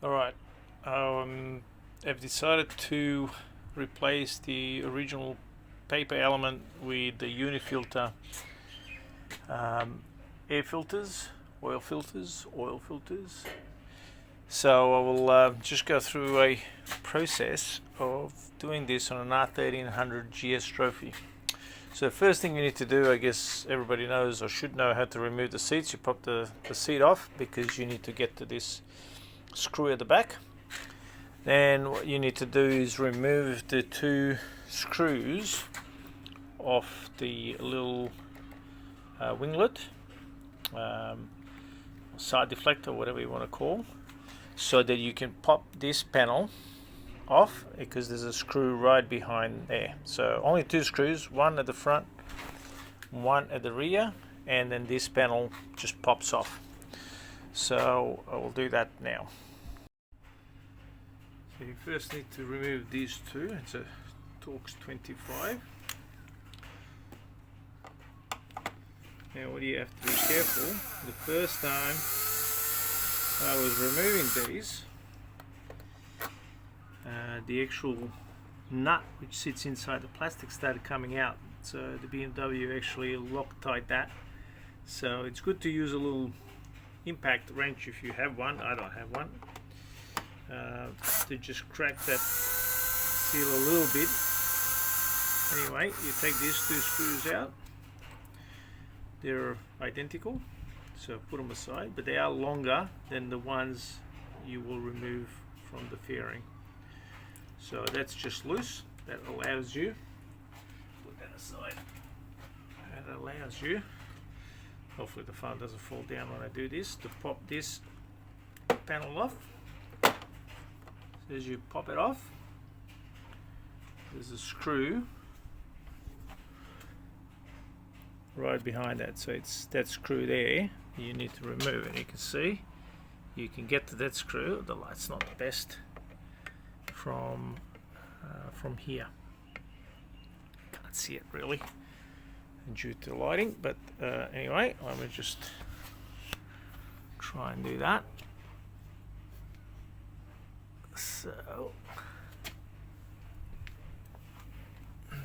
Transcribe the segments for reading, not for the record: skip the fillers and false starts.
Alright, I've decided to replace the original paper element with the Unifilter air filters, oil filters. So I will just go through a process of doing this on an R1300GS Trophy. So the first thing you need to do, I guess everybody knows or should know how to remove the seats. You pop the seat off because you need to get to this screw at the back. Then what you need to do is remove the two screws off the little winglet, side deflector, whatever you want to call, so that you can pop this panel off, because there's a screw right behind there. So only two screws, one at the front, one at the rear, and then this panel just pops off. So I will do that now. So you first need to remove these two. It's a Torx 25. Now what do you have to be careful? The first time I was removing these, the actual nut which sits inside the plastic started coming out. So the BMW actually Loctite that. So it's good to use a little impact wrench if you have one. I don't have one. To just crack that seal a little bit. Anyway, you take these two screws out. They're identical, so put them aside, but they are longer than the ones you will remove from the fairing. So that's just loose. That allows you, put that aside, that allows you, hopefully the phone doesn't fall down when I do this, to pop this panel off. So as you pop it off, there's a screw right behind that, so it's that screw there you need to remove, and you can see you can get to that screw. The light's not the best from here, can't see it really due to the lighting, but anyway, I'm gonna just try and do that. So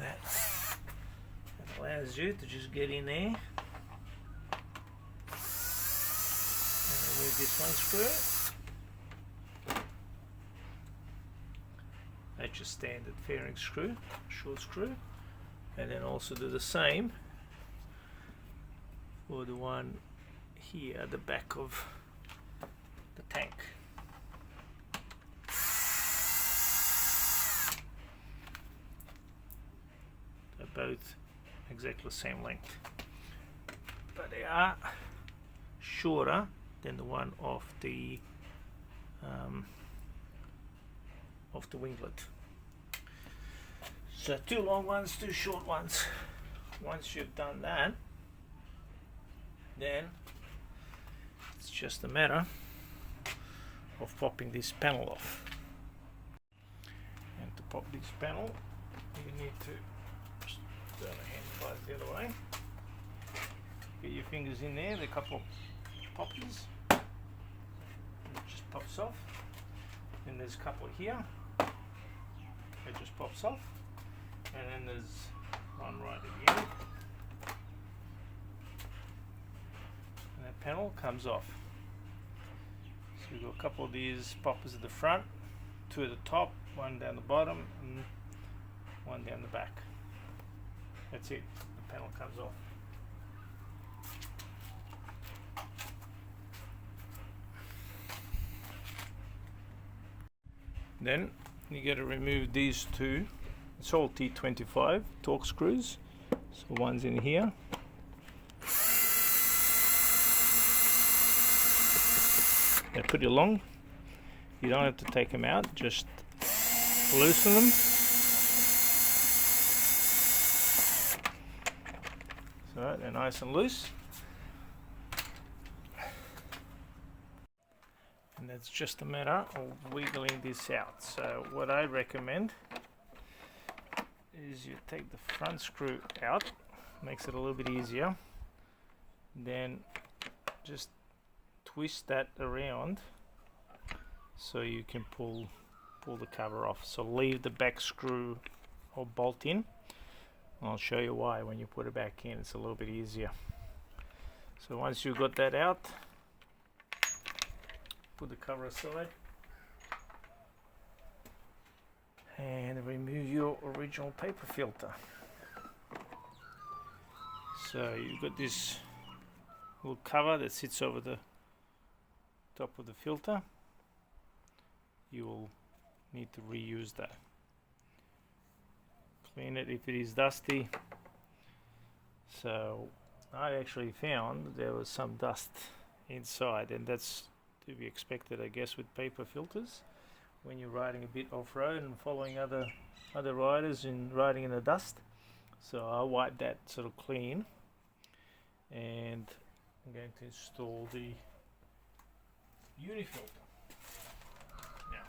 that allows you to just get in there and remove this one screw. That's your standard fairing screw, short screw, and then also do the same for the one here at the back of the tank. They're both exactly the same length, but they are shorter than the one off the winglet. So two long ones, two short ones. Once you've done that, then it's just a matter of popping this panel off. And to pop this panel, you need to turn the hand twice the other way. Get your fingers in there, the couple of poppies. It just pops off. Then there's a couple here. It just pops off. And then there's one right at the end. And that panel comes off. So we've got a couple of these poppers at the front, two at the top, one down the bottom, and one down the back. That's it, the panel comes off. Then you got to remove these two. It's all T25 Torx screws. So one's in here. They're pretty long. You don't have to take them out, just loosen them. So they're nice and loose. And it's just a matter of wiggling this out. So what I recommend is you take the front screw out, makes it a little bit easier, then just twist that around so you can pull the cover off. So leave the back screw or bolt in. I'll show you why when you put it back in. It's a little bit easier. So once you've got that out, put the cover aside and remove your original paper filter. So you've got this little cover that sits over the top of the filter. You will need to reuse that. Clean it if it is dusty. So I actually found there was some dust inside, and that's to be expected, I guess, with paper filters when you're riding a bit off-road and following other riders and riding in the dust. So I'll wipe that sort of clean, and I'm going to install the Unifilter. Now,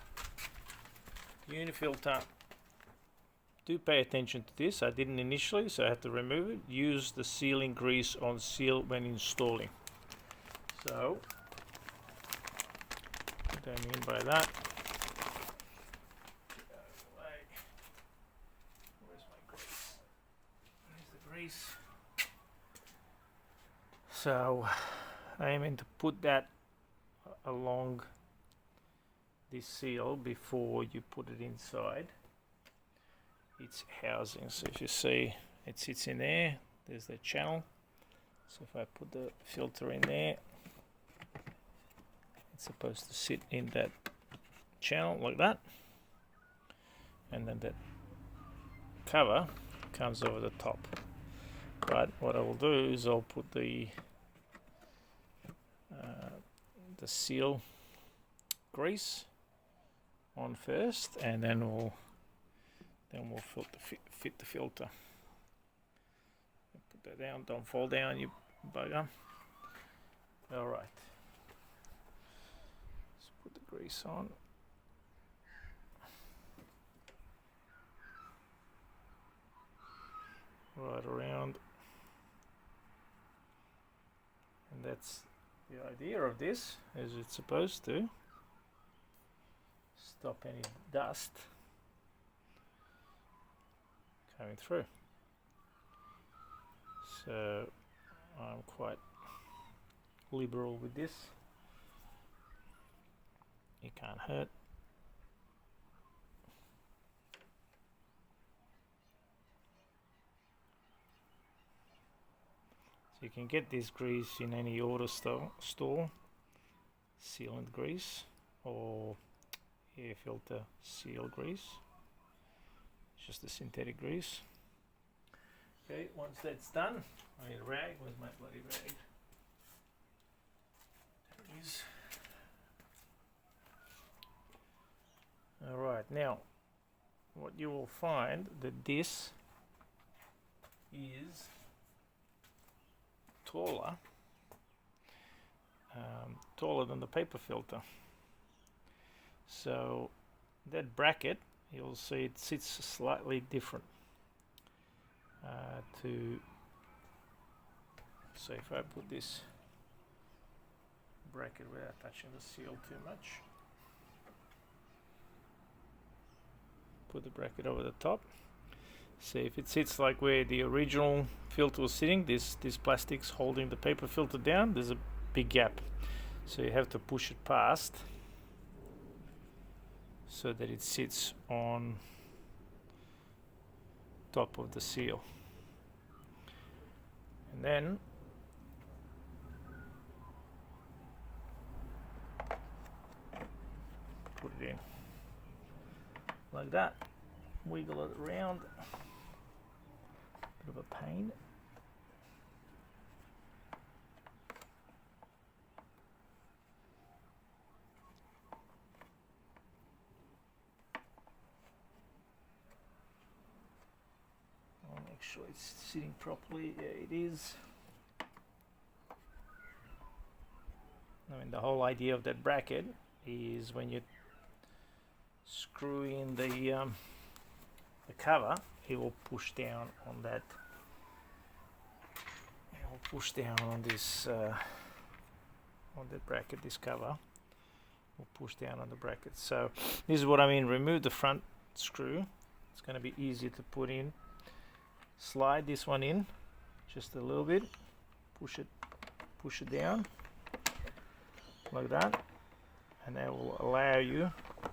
Unifilter, do pay attention to this. I didn't initially, so I had to remove it. Use the sealing grease on seal when installing. So, what I mean by that, where's my grease? Here's the grease. So, I aim to put that along this seal before you put it inside its housing. So if you see, it sits in there. There's the channel. So if I put the filter in there, it's supposed to sit in that channel like that, and then that cover comes over the top. But what I will do is I'll put the seal grease on first, and then we'll fit the filter. Put that down. Don't fall down, you bugger. All right. Let's put the grease on. Right around. And that's the idea of this, is it's supposed to stop any dust coming through. So I'm quite liberal with this. It can't hurt. So you can get this grease in any auto store, sealant grease or air filter seal grease, just the synthetic grease. Okay, once that's done, I need a rag. Where's my bloody rag? There it is. Alright, now what you will find that this is taller than the paper filter. So that bracket, you'll see it sits slightly different so if I put this bracket without touching the seal too much, put the bracket over the top. See if it sits like where the original filter was sitting, this plastic's holding the paper filter down, there's a big gap. So you have to push it past so that it sits on top of the seal. And then put it in like that. Wiggle it around. Bit of a pain. I'll make sure it's sitting properly. Yeah, it is. I mean, the whole idea of that bracket is when you screw in the cover, it will push down on that. It will push down on this on that bracket, this cover, will push down on the brackets. So this is what I mean. Remove the front screw. It's going to be easier to put in. Slide this one in just a little bit. Push it down like that, and that will allow you to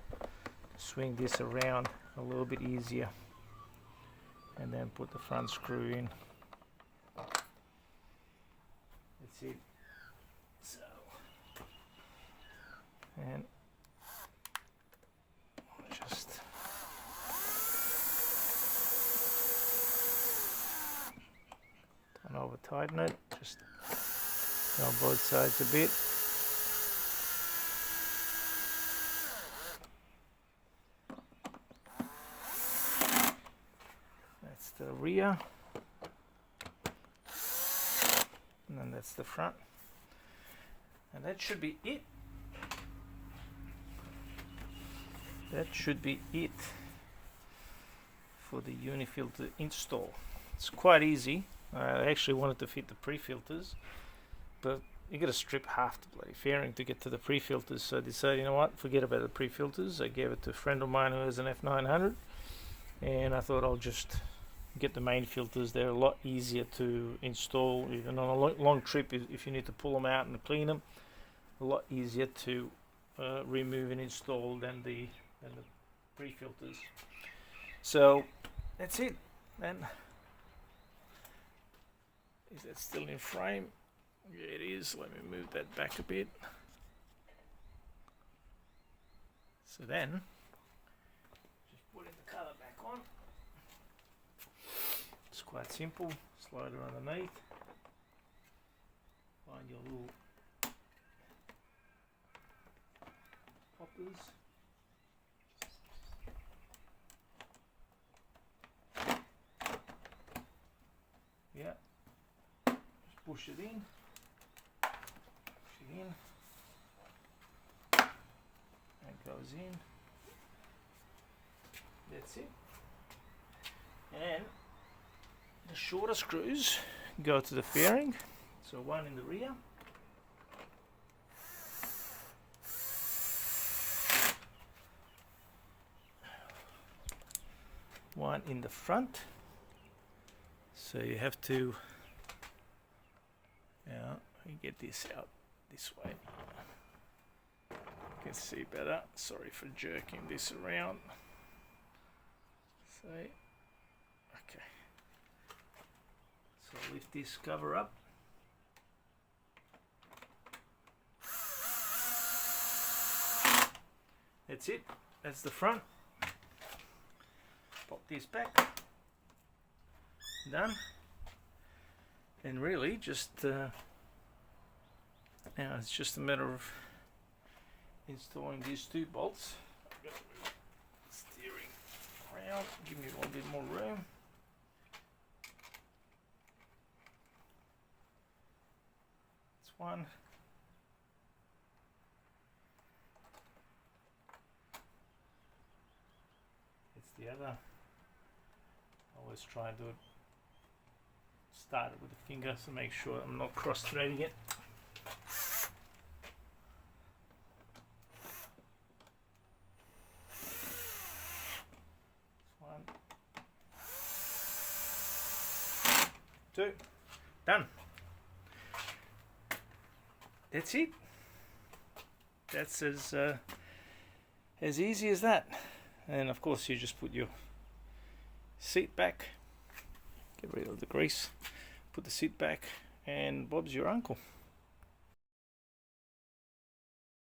swing this around a little bit easier, and then put the front screw in. That's it. So, and just don't over tighten it, just go on both sides a bit. That's the rear, and then that's the front, and that should be it. That should be it for the Unifilter install. It's quite easy. I actually wanted to fit the pre-filters, but you got to strip half the bloody fairing to get to the pre-filters. So I decided, you know what, forget about the pre-filters. I gave it to a friend of mine who has an F900, and I thought I'll just get the main filters. They're a lot easier to install, even on a long trip. If you need to pull them out and clean them, a lot easier to remove and install than the pre-filters. So that's it. And is that still in frame? Yeah, it is. Let me move that back a bit. So then, just putting the colour back on. It's quite simple. Slide it underneath. Find your little poppers. Yeah. Push it in, and goes in. That's it. And the shorter screws go to the fairing. So one in the rear, one in the front. So you have to get this out this way. You can see better. Sorry for jerking this around. So, okay. So lift this cover up. That's it. That's the front. Pop this back. Done. And really just now it's just a matter of installing these two bolts. Steering around, give me a little bit more room. That's one. It's the other. I always try and do it. Start it with the finger, so make sure I'm not cross-threading it. One, two, done. That's it. That's as easy as that. And of course, you just put your seat back. Get rid of the grease, put the seat back, and Bob's your uncle.